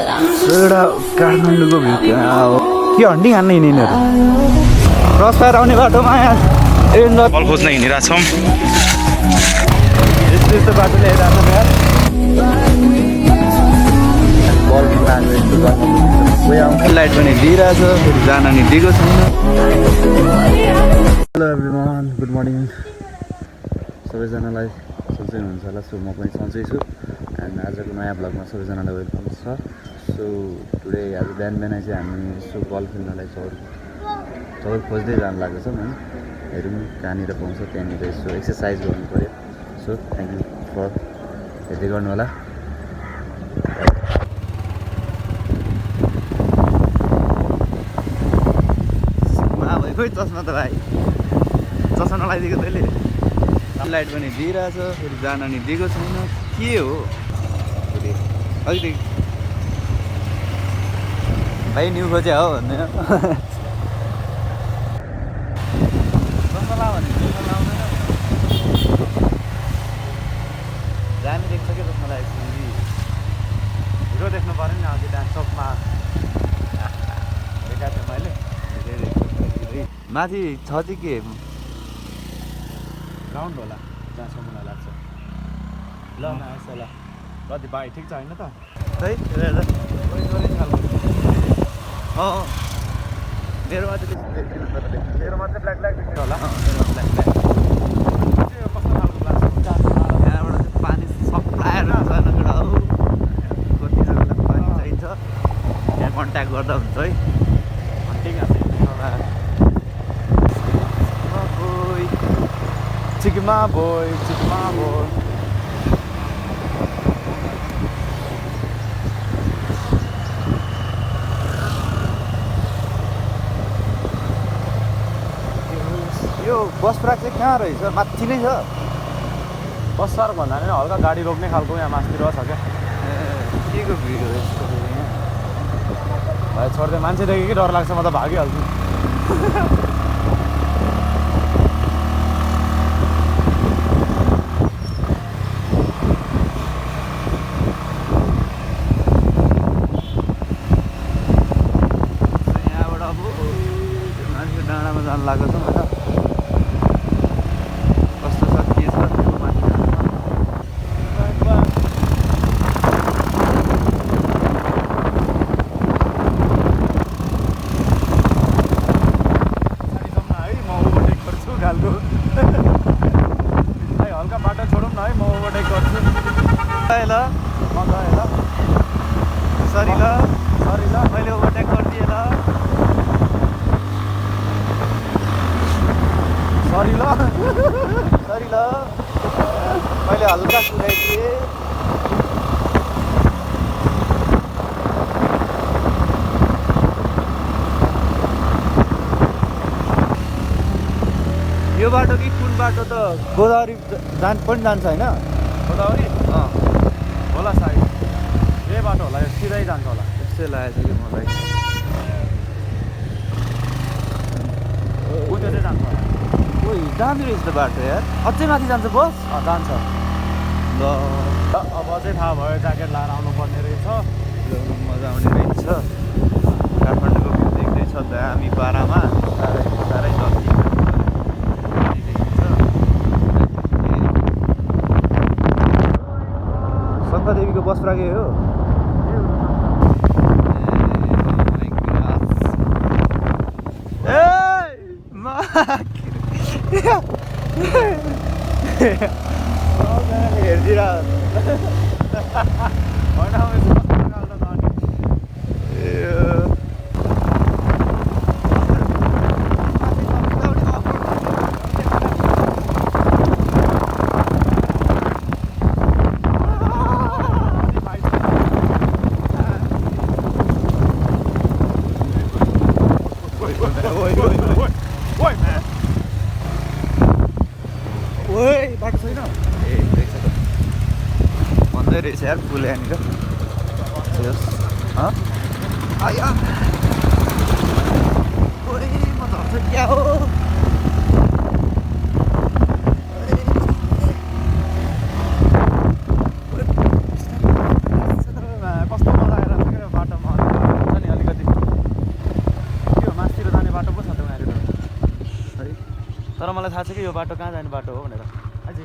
एउटा काठमाडौँको भ्यू कहाँ हो के हन्डी खान्न यिनीहरू क्रस फायर आउने बाटोमा यहाँ बल खोज्न हिँडिरहेको छौँ। यस्तो यस्तो बाटो ल्याइरहेको छ यार बल लाग्यो यस्तो कोही आउँछ लाइट पनि दिइरहेछ फेरि जान नि दिएको छैन। हेलो एभ्रिवान गुड मर्निङ सबैजनालाई सन्चै हुनुहुन्छ होला। सो म पनि सन्चै छु एन्ड आजको नयाँ भ्लगमा सबैजनालाई वेलकम छ। सो टुडे आज बिहान बिहानै चाहिँ हामी यसो बल खेल्नलाई चौर खोज्दै जानु लागेको छौँ होइन। हेरौँ कहाँनिर पाउँछ त्यहाँनिर यसो एक्सर्साइज गर्नु पऱ्यो। सो थ्याङ्क यू फर हेर्दै गर्नु होला। खोइ चस्मा त भाइ चस्मा नलाइदिएको तैँले लाइट पनि दिइरहेछ फेरि जान नि दिएको छैन के हो फेरि अलिकति भाइ न्यु खोज्या हो भन्ने चस्मा ला भने चस्मा लाउँदैन जाने देख्छ क्या चस्मा लागेको हिरो देख्नु पऱ्यो नि अघि डान्स चकमा देखाएको थिएँ मैले माथि छ चाहिँ के ग्राउन्ड होला जहाँसम्म मलाई लाग्छ। ल न यसो ल कति भाइ ठिक छ होइन त है मेरोमा चाहिँ मेरोमा चाहिँ ब्ल्याक ब्ल्याक देख्छ होला। कस्तो खालको लाग्छ यहाँबाट चाहिँ पानी सप्लायर हुन्छ नगडा हो कतिजनालाई पानी चाहिन्छ यहाँ कन्ट्याक्ट गर्दा हुन्छ है। ठिक छ चिकमा बोय यो बस ट्र्याक चाहिँ कहाँ रहेछ माथि नै छ बस सर भन्दा पनि हल्का गाडी रोक्ने खालको यहाँ मासतिर छ क्या। के को भिड हो यस्तो भाइ छोड्दै मान्छे देखेँ कि डर लाग्छ म त भागिहाल्छु। यहाँबाट अब मान्छे डाँडामा जानु लागेको छ होइन कस्तो छ के छ त्यो माथि हल्का बाटो छोडौँ न है म ओभरटेक गर्छु ल सरी ल मैले ओभरटेक गरिदिएँ ल सरी ल मैले हल्का कुदाइदिएँ यो बाटो कि कुन बाटो त गोदावरी पनि जान्छ होइन गोदावरी होला सायद यही बाटो होला यो सिधै जान्छ होला। त्यस्तै लागेको छ कि मलाई ऊ त्यो चाहिँ जान्छ होला। ओइ दामी रहेछ त बाटो यार अझै माथि जान्छ बस जान्छ ल अब अझै थाहा भयो ज्याकेट लाएर आउनुपर्ने रहेछ। मजा आउने रहेछ काठमाडौँको भ्यू देख्दैछ दामी पारामा साह्रै जति शङ्करदेवीको बस राखे हो हेरिदिएर बाटो छैन ए रहेछ त भन्दै रहेछ यार पुल यहाँनिर आया ओए म झर्छ क्या हो कस्तो मजा आइरहेको छ क्या तपाईँलाई थाहा छ कि यो बाटो कहाँ जाने बाटो हो भनेर? अझै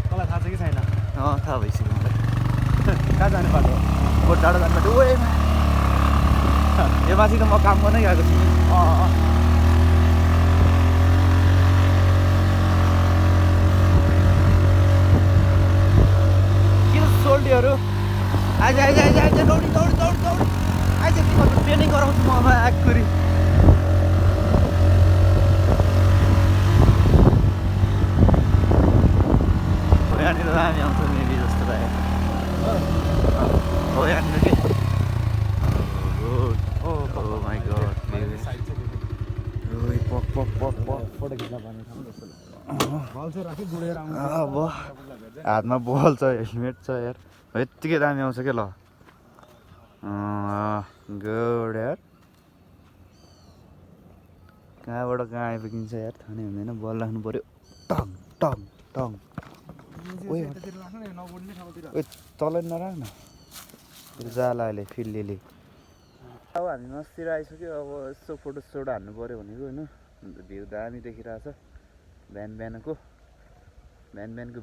तँलाई थाहा छ कि छैन? थाहा भइसक्यो मलाई। कहाँ जाने बाटो हो? बहुत टाढो जाने बाटो। ओए यो माथि त म काम गर्नै गएको छु। किन सोल्टीहरू आइज आइज आइज आइज दौडी दौडी दौडी दौडी आइज तिमीहरू ट्रेनिङ गराउँछु म अब आखुरी। यहाँनिर दामी आउँछ मेबी जस्तो लाग्यो। हो यहाँनिर के माई गड पक पक पक पक फोटो खिच्न पर्ने ठाउँ जस्तो बल चाहिँ राखी गुडेर आउँछ। अब हातमा बल छ हेलमेट छ यार यत्तिकै दामी आउँछ क्या ल गुड यार कहाँबाट कहाँ आइपुगिन्छ यार थाहा नै हुँदैन बल राख्नु पऱ्यो टङ टङ टङ तलै नराख न जाला अहिले फिल्लीले अब हामी मस्तिर आइसक्यो अब यसो फोटो सोटो हान्नु पऱ्यो भनेको होइन भ्यू दामी देखिरहेछ बिहान बिहानको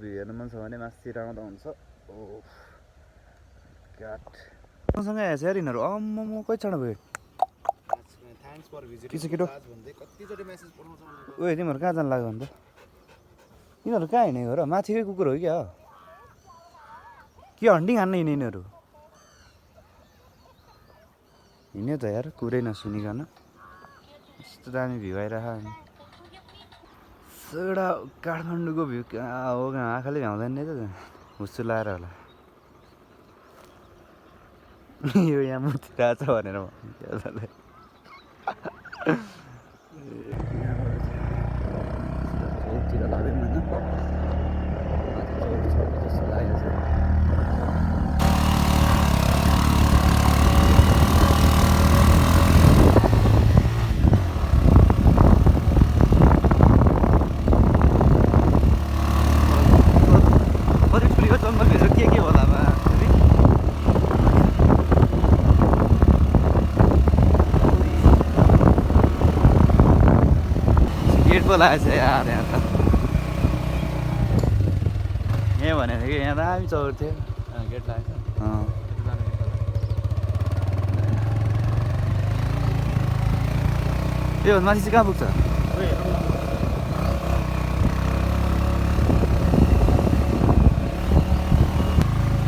भ्यू हेर्नु मन छ भने मास्तिर आउँदा हुन्छ ओ काट मसँग आएछ यार यिनीहरू म कतिजना भयो के छ केटो ओए तिमीहरू कहाँ जानु लाग्यो भने त यिनीहरू कहाँ हिँडेको र माथिकै कुकुर हो क्या के हन्टिङ हान्न हिँड्ने यिनीहरू हिँड्यो त यार कुरै नसुनिकन यस्तो दामी भ्यू आइरह एउटा काठमाडौँको भ्यू कहाँ हो कहाँ आँखाले भ्याउँदैन नि त हुस्सु लाएर होला यो यहाँ मूर्ति रहेछ भनेर तिर लाग्दैन होइन जस्तो लागेको छ लागेको छ यार यहाँ त यहाँ भनेको थियो कि यहाँ दामी चौर थियो गेट लागेको छ त्यो माथि चाहिँ कहाँ पुग्छ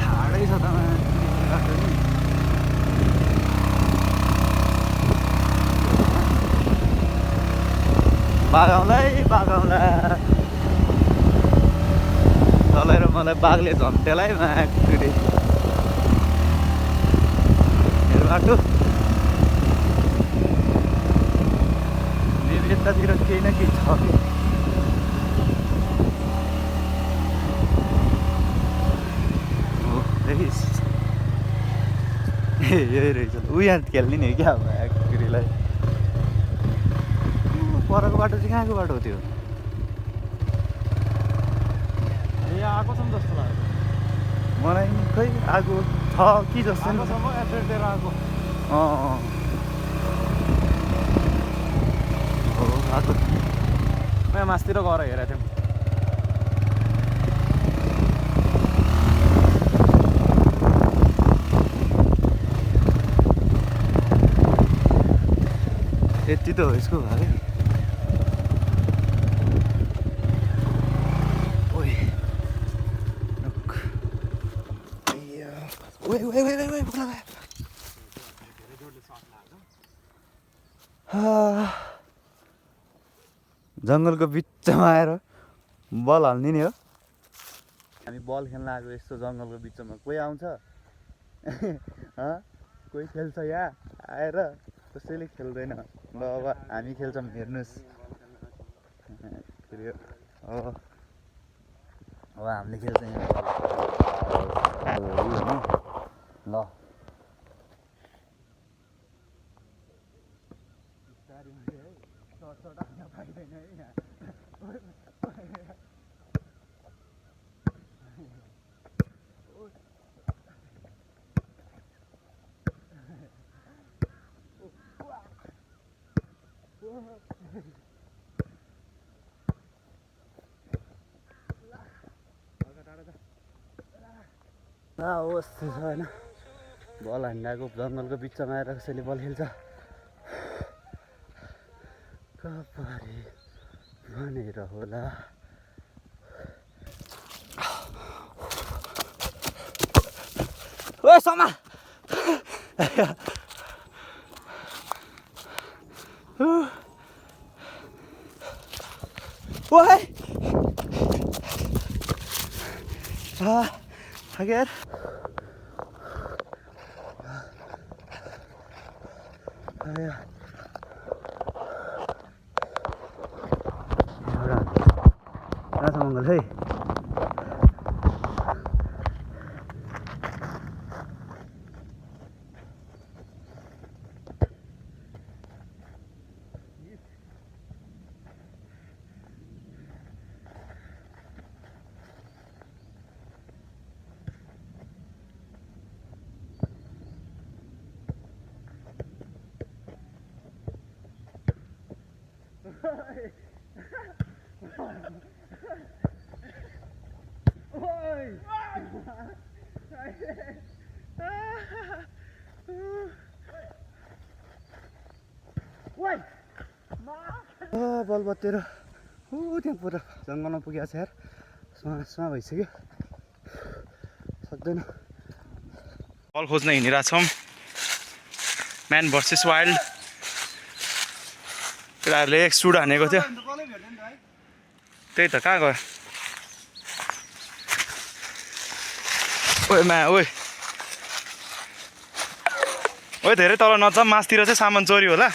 ठाडै छ त बाघाउँला तँलाई र मलाई बाघले झम्टेलाई माकुरी मेरो बाटो मेरो यतातिर केही न केही छ यही रहेछ ऊ यहाँ खेल्ने नि क्या माकुरीलाई परको बाटो चाहिँ कहाँको बाटो हो त्यो आएको छ नि जस्तो लाग्यो मलाई खै आएको छ कि जस्तो नि आएकोसम्म एड्रेस दिएर आएको हो आएको यहाँ मासतिर गएर हेरेको थियौँ यति त हो यसको भाइ जङ्गलको बिचमा आएर बल हाल्ने नि हो हामी बल खेल्न आएको यस्तो जङ्गलको बिचमा कोही आउँछ कोही खेल्छ यहाँ आएर कसैले खेल्दैन ल अब हामी खेल्छौँ हेर्नुहोस् अब हामीले खेल्छौँ यहाँ ल अवस्था छ होइन बल हान्डाको जङ्गलको बिचमा आएर कसैले बल खेल्छ कपारे भनेर होला ओ समा ओए थाकेर राजा मङ्गल है बल बत्तेर त्यहाँ पुरा जङ्गलमा पुगेको छ यार सुमा भइसक्यो सक्दैन बल खोज्न हिँडिरहेको छौँ म्यान भर्सेस वाइल्ड केटाहरूले एक सुड हानेको थियो त्यही त कहाँ गयो ओए ओए ओए धेरै तल नजा मासतिर चाहिँ सामान चोरी होला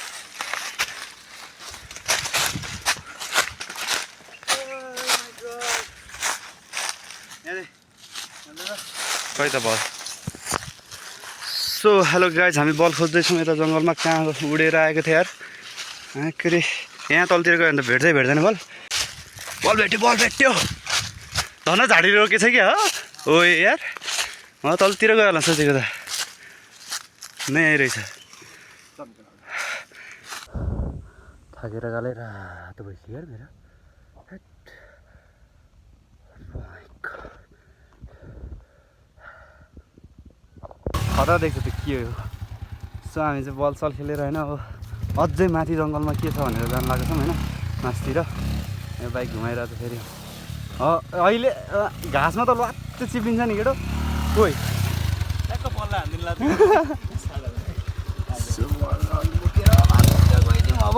खै त बल सो हेलो गाइज हामी बल खोज्दैछौँ यता जङ्गलमा कहाँ उडेर आएको थियो यार के अरे यहाँ तलतिर गयो भने त भेट्दैन बल भेट्यो धन झाडी रोकेछ क्या हो ओ यार म तलतिर गयो होला सोचेको त नै रहेछ थाकेर गालै रातो भइसक्यो यार मेरो खतरा देख्छ त के हो सो हामी चाहिँ बल सल खेलेर होइन अब अझै माथि जङ्गलमा के छ भनेर जानु लागेको छौँ होइन मासतिर यो बाइक घुमाइरहेको छ फेरि अहिले घाँसमा त लात्ते चिप्लिन्छ नि केटो कोही अब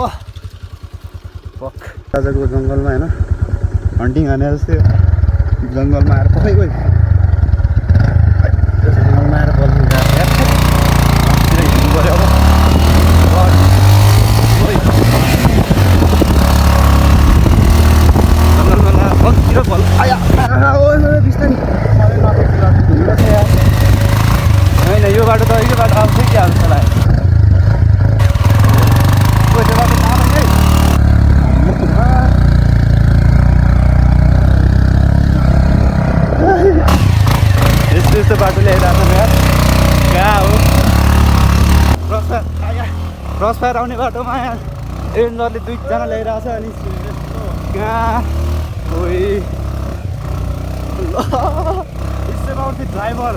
पक आजको जङ्गलमा होइन हन्टिङ हाने जस्तै जङ्गलमा आएर पखै गयो जङ्गलमा आएर बल हिँड्नु पऱ्यो अब बल आया बिस्तारी होइन यो बाटो आउँछ कि हाल्छ होला यस्तो बाटो ल्याइरहेको छ यार कहाँ हो क्रस फायर आउने बाटोमा यहाँ एरेन्जरले दुईजना ल्याइरहेको छ अनि कहाँ ड्राइभर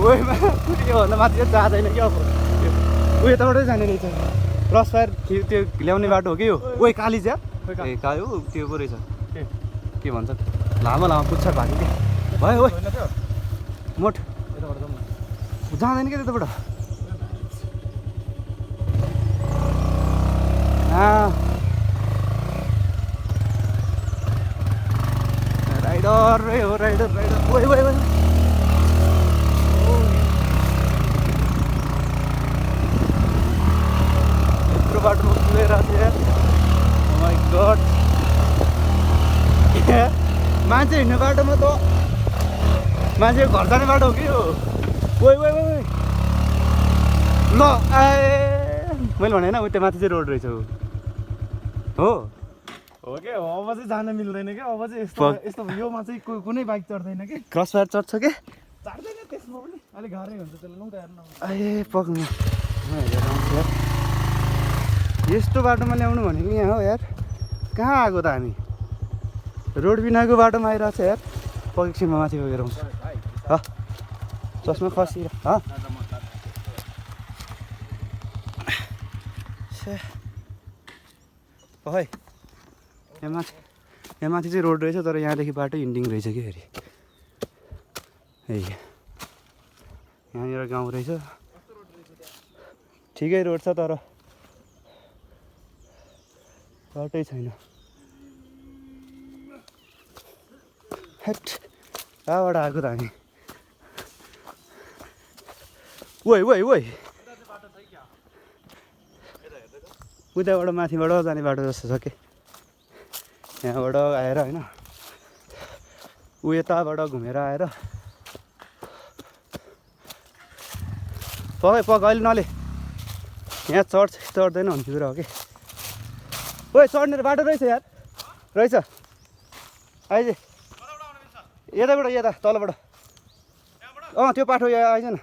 ओइमा भन्दा माथि चाहिँ जाँदैन क्या अब ऊ यताबाटै जाने रहेछ क्रस फायर त्यो ल्याउने बाटो हो कि यो ओइ काली ज्या ए काली हो त्यो पो रहेछ के भन्छ लामो पुच्छर भएको क्या भयो ओ मोठ जाँदैन क्या त्यताबाट राइडर हो राइडर ओइ यत्रो बाटोमा पुगेर माई गड मान्छे हिँड्ने बाटोमा त मान्छे घर जाने बाटो हो कि हो ओइ ल मैले भने होइन उता माथि चाहिँ रोड रहेछ हो क्या अब चाहिँ जान मिल्दैन क्या अब चाहिँ यस्तो योमा चाहिँ कुनै बाइक चढ्दैन कि क्रस फायर चढ्छ क्या चढ्दैन त्यसमा पनि अलिक गाह्रै हुन्छ त्यसलाई ए पक्नु यस्तो बाटोमा ल्याउनु भनेको यहाँ हो यार कहाँ आएको त हामी रोड बिनाको बाटोमा आइरहेको छ यार पक्षमा माथि पुगेर आउँछ चस्मा खसिएर है यहाँ माथि चाहिँ रोड रहेछ तर यहाँदेखि बाटो इन्डिङ रहेछ कि फेरि यहाँनिर गाउँ रहेछ ठिकै रोड छ तर बाटै छैन हेट कहाँबाट आएको त हामी ओइ उताबाट माथिबाट जाने बाटो जस्तो छ कि यहाँबाट आएर होइन यताबाट घुमेर आएर पक अहिले नले यहाँ चढ्दैन भन्ने कुरा हो कि ओइ चढ्ने बाटो रहेछ यार रहेछ आइज यता तलबाट त्यो बाटो यहाँ आइज न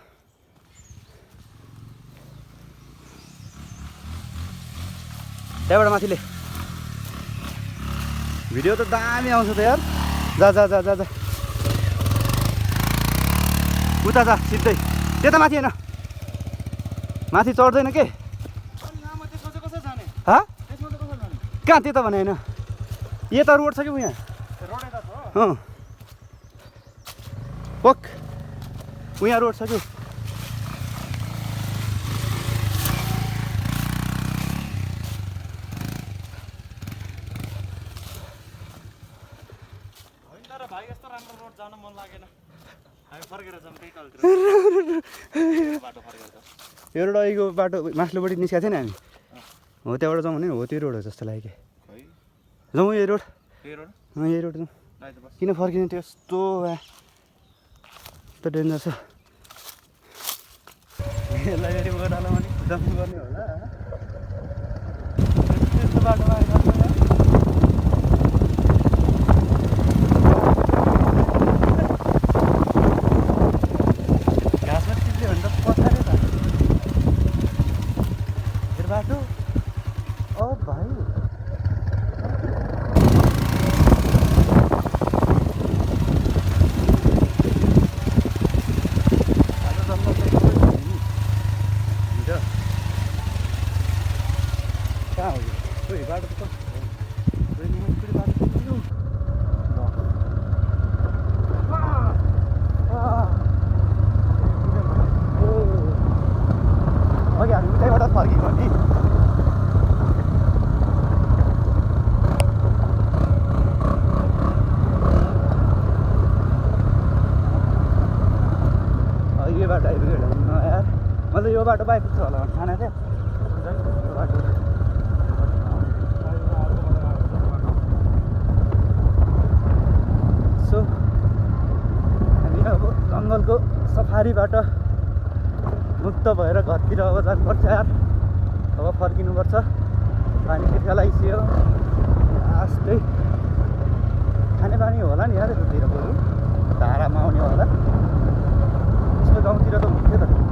त्यहाँबाट माथिले भिडियो त दामी आउँछ त यार जा उता जा सिधै त्यता माथि होइन माथि चढ्दैन के कहाँ त्यता भने होइन यता रोड छ कि यहाँ पक यहाँ रोड छ कि यो रोड अहिलेको बाटो मास्लोपट्टि निस्केको थियो नि हामी हो त्यहाँबाट जाउँ भने हो त्यो रोड हो जस्तो लाग्यो कि जाउँ यही रोड जाउँ किन फर्किने त्यो यस्तो डेन्जर छ यसलाई फेरि ओह्रालो पनि जम्प गर्ने होला त्यस्तो बाटोमा घाँसमा चिप्ल्यो भने त पछाडि त बाटो भाइ कहाँ हो यो बाटो त अघि हामी उतैबाट फर्केको नि यो बाटो आइपुग्यो यार मैले यो बाटो आइपुग्छ होला भने खाना थियो यो बाटो सो हामी अब जङ्गलको सफारीबाट मुक्त भएर घरतिर अब जानुपर्छ यार अब फर्किनुपर्छ पानी तिर्खा लगाइसक्यो आस्तै खानेपानी होला नि यार यतातिर बरु धारामा आउने होला यस्तो गाउँतिर त हुन्थ्यो त